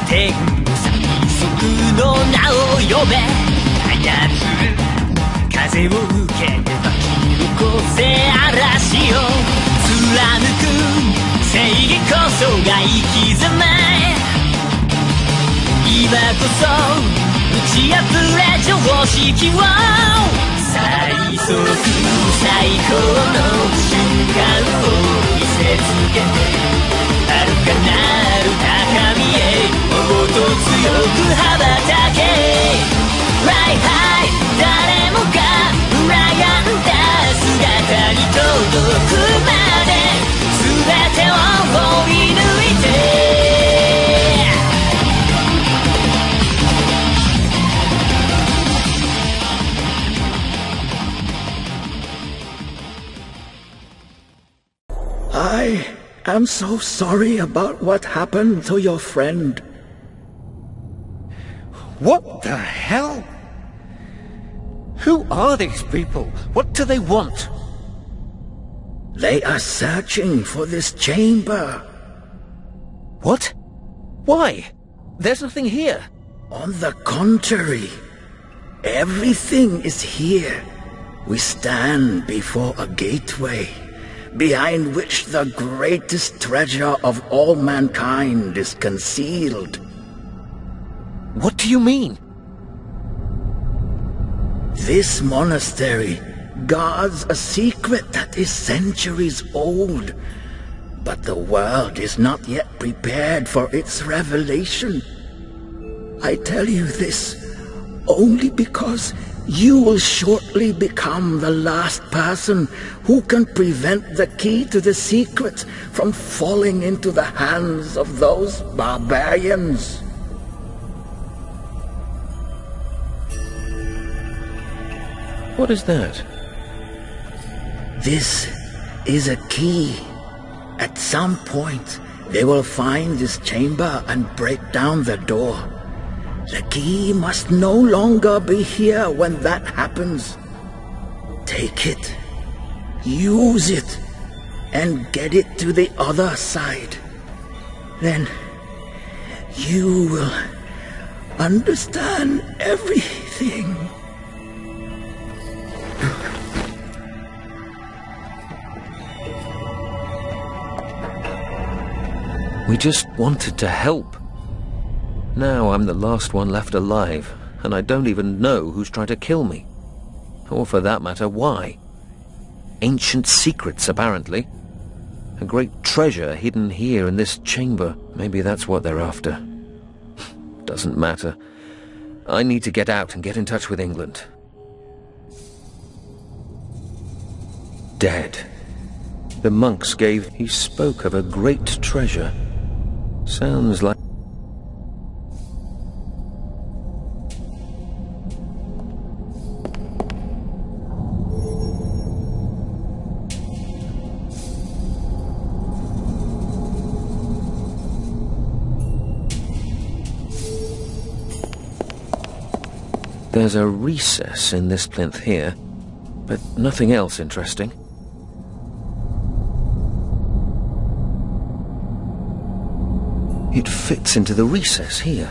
天最速の名を呼べ操る風を受けて巻き起こせ嵐を貫く正義こそが生き様今こそ打ち破れ常識を最速最高の瞬間を見せつけて遥かなる高みへもっと強く羽ばたけ Right high 誰もが羨んだ姿に届くまで全てを追い抜いてI'm so sorry about what happened to your friend. What the hell? Who are these people? What do they want? They are searching for this chamber. What? Why? There's nothing here. On the contrary, everything is here. We stand before a gateway, behind which the greatest treasure of all mankind is concealed. What do you mean? This monastery guards a secret that is centuries old, but the world is not yet prepared for its revelation. I tell you this only because you will shortly become the last person who can prevent the key to the secret from falling into the hands of those barbarians. What is that? This is a key. At some point, they will find this chamber and break down the door. The key must no longer be here when that happens. Take it, use it, and get it to the other side. Then you will understand everything. We just wanted to help. Now I'm the last one left alive, and I don't even know who's trying to kill me. Or for that matter, why. Ancient secrets, apparently. A great treasure hidden here in this chamber. Maybe that's what they're after. Doesn't matter. I need to get out and get in touch with England. Dead. The monks gave... He spoke of a great treasure. Sounds like... There's a recess in this plinth here, but nothing else interesting. It fits into the recess here.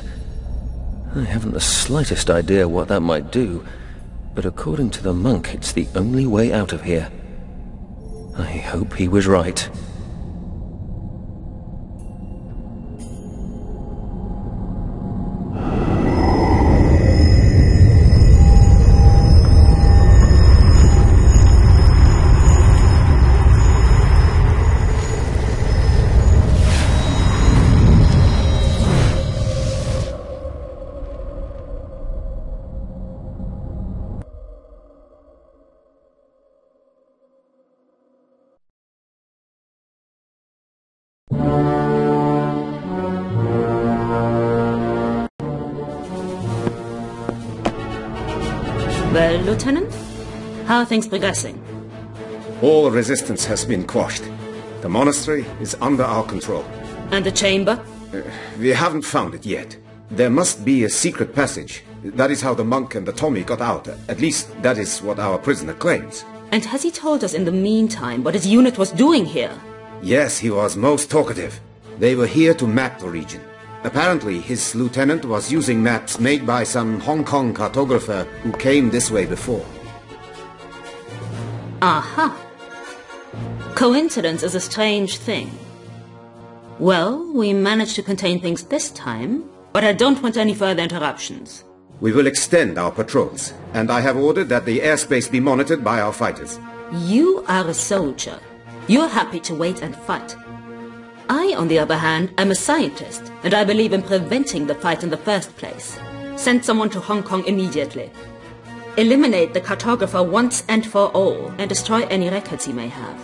I haven't the slightest idea what that might do, but according to the monk, it's the only way out of here. I hope he was right. Well, Lieutenant, how are things progressing? All resistance has been quashed. The monastery is under our control. And the chamber? We haven't found it yet. There must be a secret passage. That is how the monk and the Tommy got out. At least, that is what our prisoner claims. And has he told us in the meantime what his unit was doing here? Yes, he was most talkative. They were here to map the region. Apparently, his lieutenant was using maps made by some Hong Kong cartographer who came this way before. Aha! Coincidence is a strange thing. Well, we managed to contain things this time, but I don't want any further interruptions. We will extend our patrols, and I have ordered that the airspace be monitored by our fighters. You are a soldier. You're happy to wait and fight. I, on the other hand, am a scientist, and I believe in preventing the fight in the first place. Send someone to Hong Kong immediately. Eliminate the cartographer once and for all, and destroy any records he may have.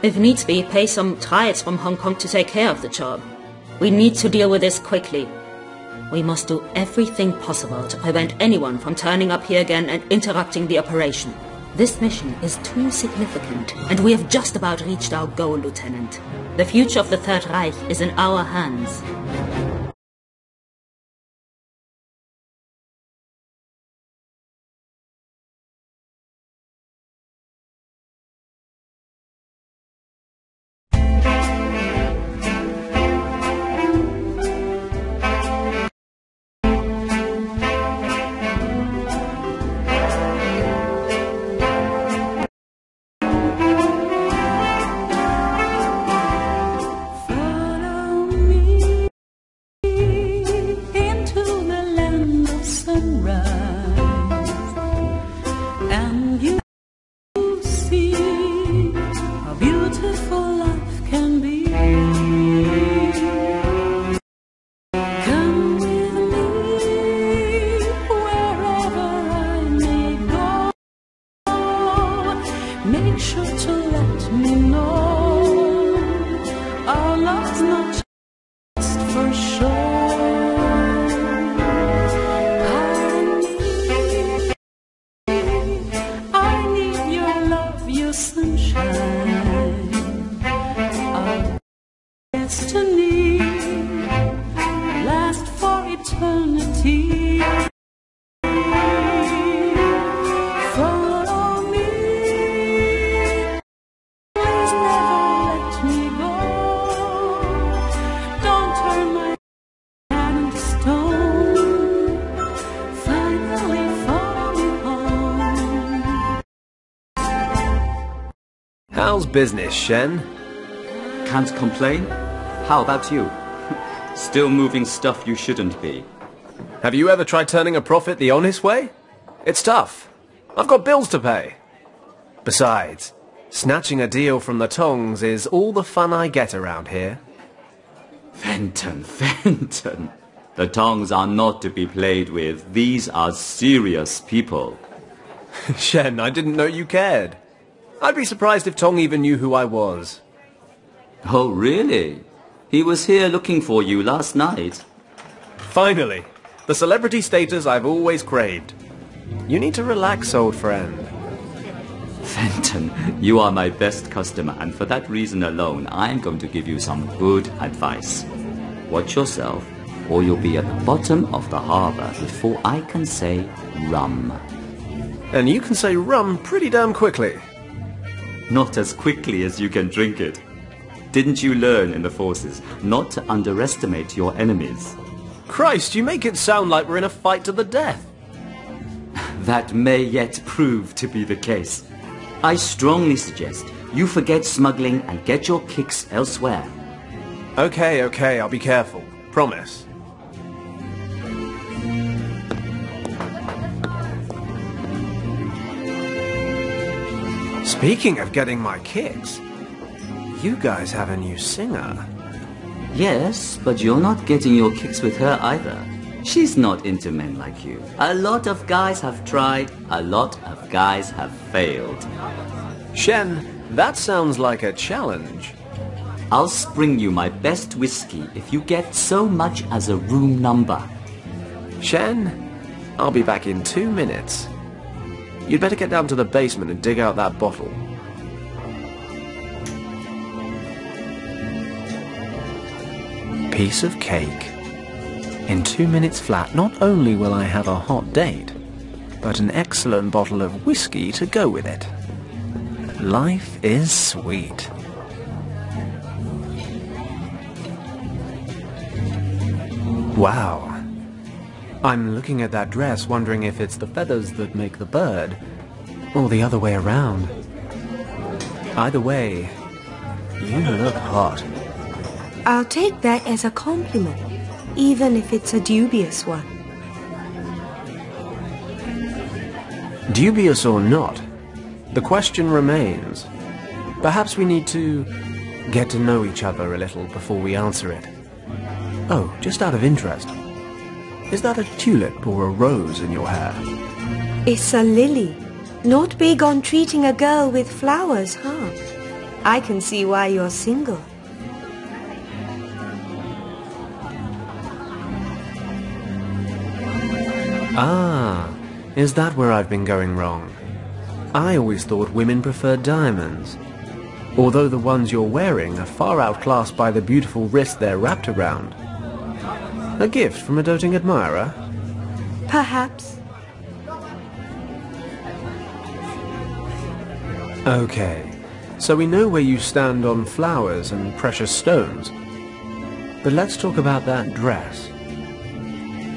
If needs be, pay some trials from Hong Kong to take care of the job. We need to deal with this quickly. We must do everything possible to prevent anyone from turning up here again and interrupting the operation. This mission is too significant, and we have just about reached our goal, Lieutenant. The future of the Third Reich is in our hands. Make sure to let me know our love's not just for show. I need your love, your sunshine, our destiny last for eternity. How's business, Shen? Can't complain. How about you? Still moving stuff you shouldn't be. Have you ever tried turning a profit the honest way? It's tough. I've got bills to pay. Besides, snatching a deal from the Tongs is all the fun I get around here. Fenton. The Tongs are not to be played with. These are serious people. Shen, I didn't know you cared. I'd be surprised if Tong even knew who I was. Oh, really? He was here looking for you last night. Finally, the celebrity status I've always craved. You need to relax, old friend. Fenton, you are my best customer, and for that reason alone, I'm going to give you some good advice. Watch yourself, or you'll be at the bottom of the harbor before I can say rum. And you can say rum pretty damn quickly. Not as quickly as you can drink it. Didn't you learn in the forces not to underestimate your enemies? Christ, you make it sound like we're in a fight to the death. That may yet prove to be the case. I strongly suggest you forget smuggling and get your kicks elsewhere. Okay, I'll be careful. Promise. Speaking of getting my kicks, you guys have a new singer. Yes, but you're not getting your kicks with her either. She's not into men like you. A lot of guys have tried, a lot of guys have failed. Shen, that sounds like a challenge. I'll spring you my best whiskey if you get so much as a room number. Shen, I'll be back in 2 minutes. You'd better get down to the basement and dig out that bottle. Piece of cake. In 2 minutes flat, not only will I have a hot date, but an excellent bottle of whiskey to go with it. Life is sweet. Wow. I'm looking at that dress wondering if it's the feathers that make the bird, or the other way around. Either way, you look hot. I'll take that as a compliment, even if it's a dubious one. Dubious or not, the question remains. Perhaps we need to get to know each other a little before we answer it. Oh, just out of interest, is that a tulip or a rose in your hair? It's a lily. Not big on treating a girl with flowers, huh? I can see why you're single. Ah, is that where I've been going wrong? I always thought women preferred diamonds. Although the ones you're wearing are far outclassed by the beautiful wrist they're wrapped around. A gift from a doting admirer? Perhaps. Okay, so we know where you stand on flowers and precious stones. But let's talk about that dress.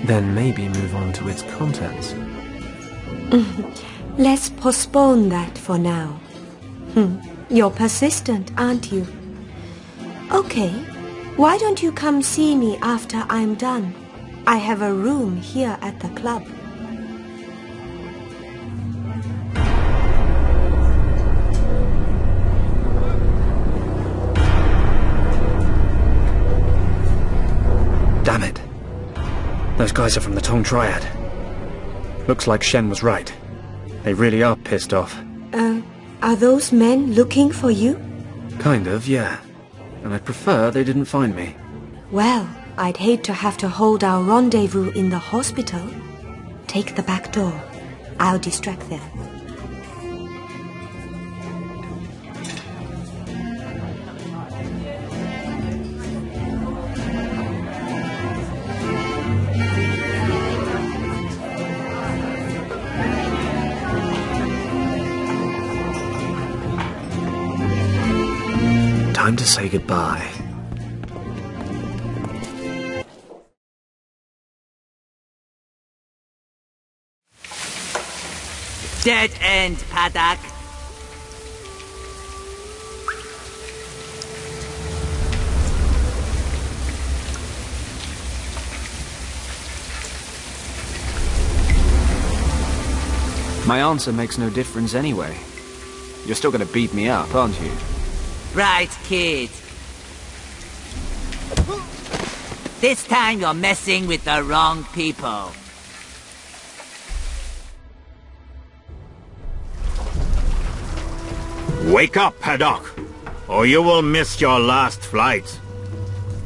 Then maybe move on to its contents. Let's postpone that for now. You're persistent, aren't you? Okay, why don't you come see me after I'm done? I have a room here at the club. Damn it. Those guys are from the Tong Triad. Looks like Shen was right. They really are pissed off. Are those men looking for you? Kind of, yeah. And I'd prefer they didn't find me. Well, I'd hate to have to hold our rendezvous in the hospital. Take the back door. I'll distract them. Time to say goodbye. Dead end, paddock. My answer makes no difference anyway. You're still gonna beat me up, aren't you? Right, kid. This time you're messing with the wrong people. Wake up, Paddock, or you will miss your last flight.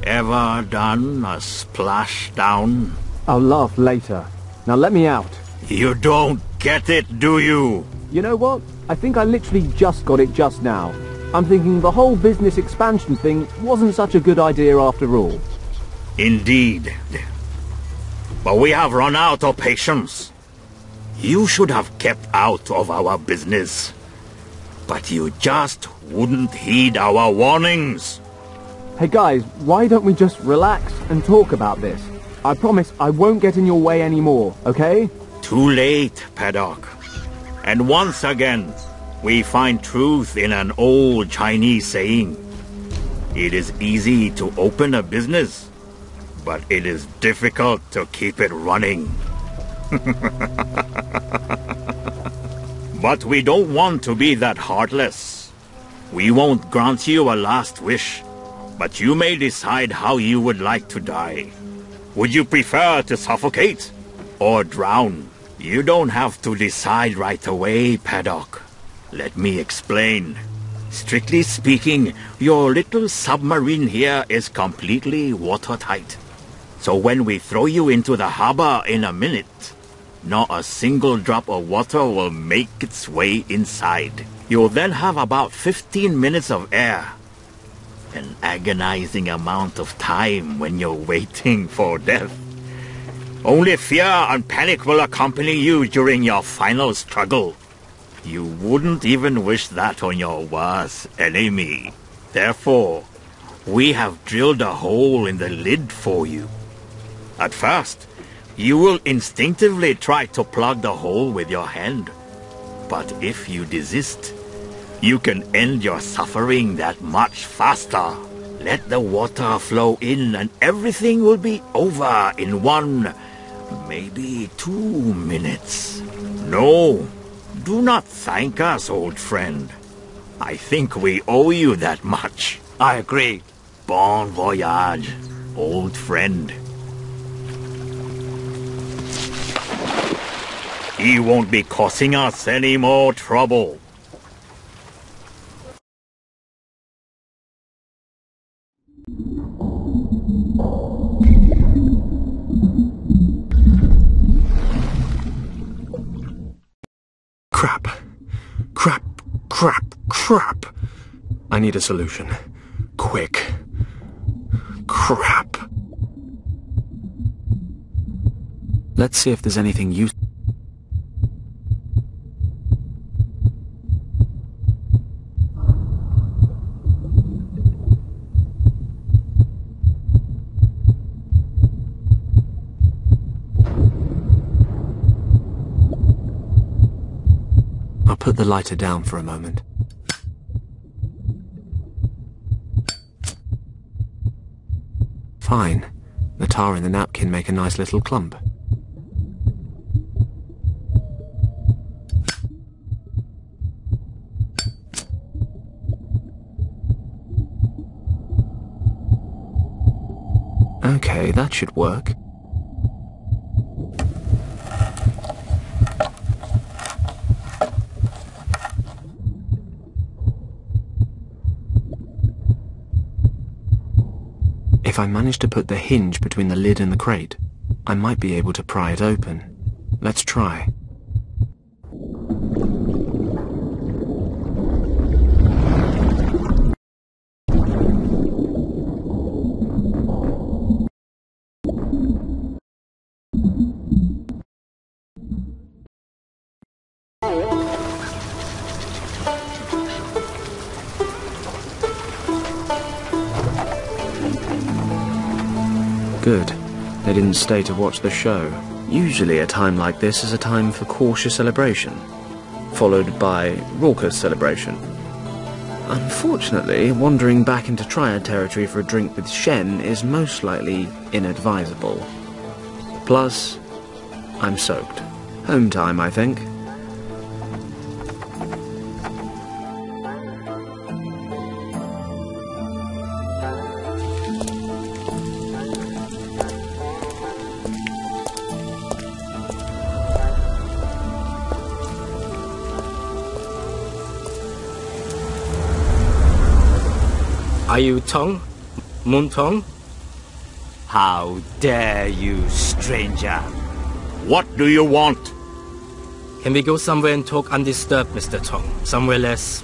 Ever done a splashdown? I'll laugh later. Now let me out. You don't get it, do you? You know what? I think I literally just got it just now. I'm thinking the whole business expansion thing wasn't such a good idea after all. Indeed. But we have run out of patience. You should have kept out of our business. But you just wouldn't heed our warnings. Hey guys, why don't we just relax and talk about this? I promise I won't get in your way anymore, okay? Too late, Paddock. And once again, we find truth in an old Chinese saying. It is easy to open a business, but it is difficult to keep it running. But we don't want to be that heartless. We won't grant you a last wish, but you may decide how you would like to die. Would you prefer to suffocate or drown? You don't have to decide right away, Paddock. Let me explain. Strictly speaking, your little submarine here is completely watertight. So when we throw you into the harbor in a minute, not a single drop of water will make its way inside. You'll then have about 15 minutes of air. An agonizing amount of time when you're waiting for death. Only fear and panic will accompany you during your final struggle. You wouldn't even wish that on your worst enemy. Therefore, we have drilled a hole in the lid for you. At first, you will instinctively try to plug the hole with your hand. But if you desist, you can end your suffering that much faster. Let the water flow in and everything will be over in 1, maybe 2 minutes. No, do not thank us, old friend. I think we owe you that much. I agree. Bon voyage, old friend. He won't be causing us any more trouble. Crap. Crap. Crap. Crap. I need a solution. Quick. Crap. Let's see if there's anything useful. I'll put the lighter down for a moment. Fine. The tar and the napkin make a nice little clump. Okay, that should work. If I manage to put the hinge between the lid and the crate, I might be able to pry it open. Let's try. Good. They didn't stay to watch the show. Usually a time like this is a time for cautious celebration, followed by raucous celebration. Unfortunately, wandering back into Triad territory for a drink with Shen is most likely inadvisable. Plus, I'm soaked. Home time, I think. Are you Tong? Moon Tong? How dare you, stranger? What do you want? Can we go somewhere and talk undisturbed, Mr. Tong? Somewhere less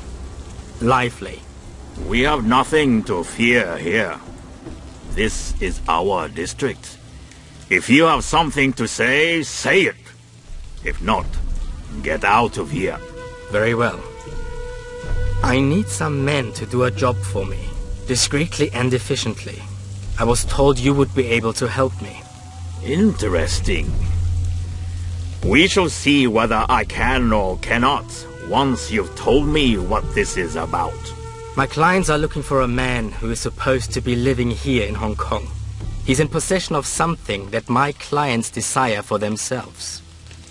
lively. We have nothing to fear here. This is our district. If you have something to say, say it. If not, get out of here. Very well. I need some men to do a job for me, discreetly and efficiently. I was told you would be able to help me. Interesting. We shall see whether I can or cannot once you've told me what this is about. My clients are looking for a man who is supposed to be living here in Hong Kong. He's in possession of something that my clients desire for themselves.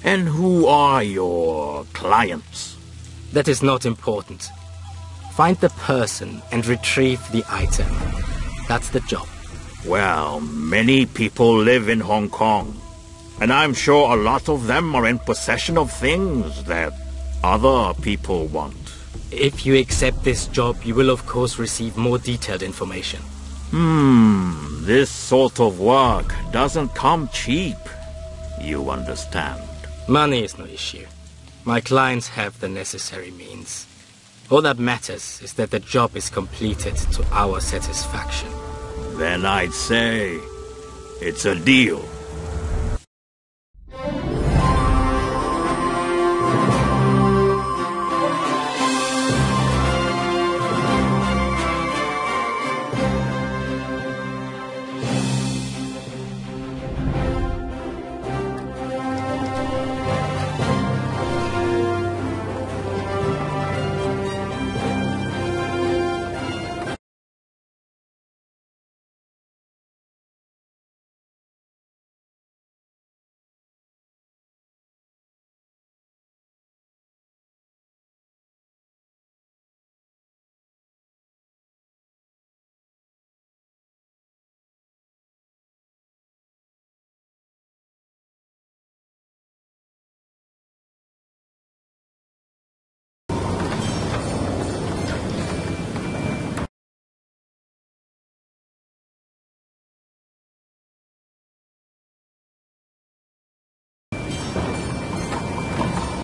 And who are your clients? That is not important. Find the person and retrieve the item. That's the job. Well, many people live in Hong Kong, and I'm sure a lot of them are in possession of things that other people want. If you accept this job, you will of course receive more detailed information. This sort of work doesn't come cheap. You understand? Money is no issue. My clients have the necessary means. All that matters is that the job is completed to our satisfaction. Then I'd say it's a deal.